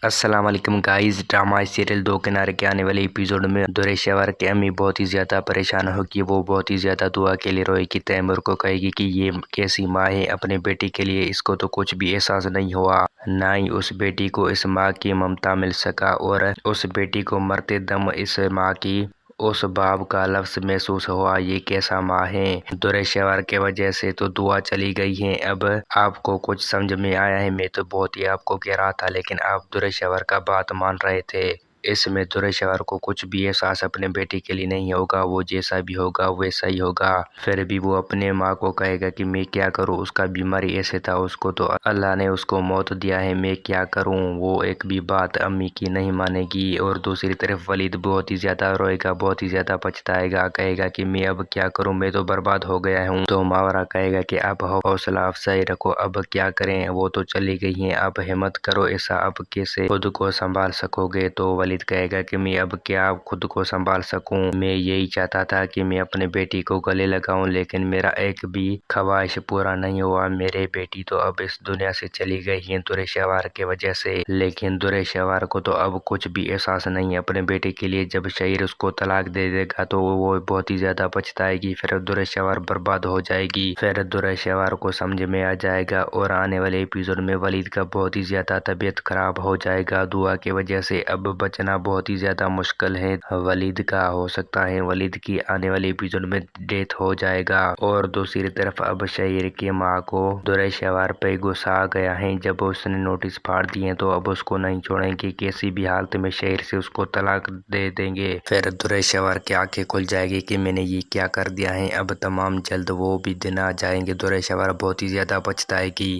السلام علیکم guys, drama serial دو کنارے کے آنے والے ایپیسوڈ میں دریشور کی امی بہت ہی زیادہ پریشان ہوگی۔ وہ بہت ہی زیادہ دعا کے لیے روئے گی، تیمور کو کہے گی کہ یہ کیسی ماں ہے اپنے بیٹی کے لیے، اس کو تو کچھ بھی احساس نہیں ہوا، نہ ہی اس بیٹی کو اس ماں کی ممتا مل سکا، اور اس بیٹی کو مرتے دم اس ماں کی اس باپ کا لفظ محسوس ہوا۔ یہ کیسا ماں ہے؟ دریشور کی وجہ سے تو دعا چلی گئی ہے۔ اب آپ کو کچھ سمجھ میں آیا ہے؟ میں تو بہت ہی آپ کو کہہ رہا تھا لیکن آپ دریشور کا بات مان رہے تھے۔ اس میں دریشور کو کچھ بھی احساس اپنے بیٹی کے لیے نہیں ہوگا، وہ جیسا بھی ہوگا ویسا ہی ہوگا۔ پھر بھی وہ اپنے ماں کو کہے گا کہ میں کیا کروں، اس کا بیماری ایسے تھا، اس کو تو اللہ نے اس کو موت دیا ہے، میں کیا کروں۔ وہ ایک بھی بات امی کی نہیں مانے گی، اور دوسری طرف ولید بہت ہی زیادہ روئے گا، بہت ہی زیادہ پچھتائے گا، کہے گا کہ میں اب کیا کروں، میں تو برباد ہو گیا ہوں۔ تو ماورا کہے گا کہ اب حوصلہ افزائی رکھو، اب کیا کریں، وہ تو چلی گئی ہیں، اب ہمت کرو، ایسا اب کیسے خود کو سنبھال سکو گے۔ تو ولید کہے گا کہ میں اب کیا خود کو سنبھال سکوں، میں یہی چاہتا تھا کہ میں اپنے بیٹی کو گلے لگاؤں، لیکن میرا ایک بھی خواہش پورا نہیں ہوا، میرے بیٹی تو اب اس دنیا سے چلی گئی ہے دریشور کی وجہ سے۔ لیکن دریشور کو تو اب کچھ بھی احساس نہیں ہے اپنے بیٹے کے لیے۔ جب شیر اس کو طلاق دے دے گا تو وہ بہت ہی زیادہ پچھتائے گی، پھر دریشور برباد ہو جائے گی، پھر دریشور کو سمجھ میں آ جائے گا، اور آنے والے ایپیسوڈ میں ولید کا بہت ہی زیادہ طبیعت خراب ہو جائے گا دعا کی وجہ سے۔ اب بچنا بہت ہی زیادہ مشکل ہے ولید کا، ہو سکتا ہے ولید کی آنے والے ایپیسوڈ میں ڈیتھ ہو جائے گا۔ اور دوسری طرف اب شہیر کی ماں کو دریشور پہ غصہ آ گیا ہے، جب اس نے نوٹس پھاڑ دیے تو اب اس کو نہیں چھوڑیں گے، کسی بھی حالت میں شہر سے اس کو طلاق دے دیں گے۔ پھر دریشور کی آنکھیں کھل جائے گی کہ میں نے یہ کیا کر دیا ہے۔ اب تمام جلد وہ بھی دن آ جائیں گے، دریشور بہت ہی زیادہ پچھتائے گی۔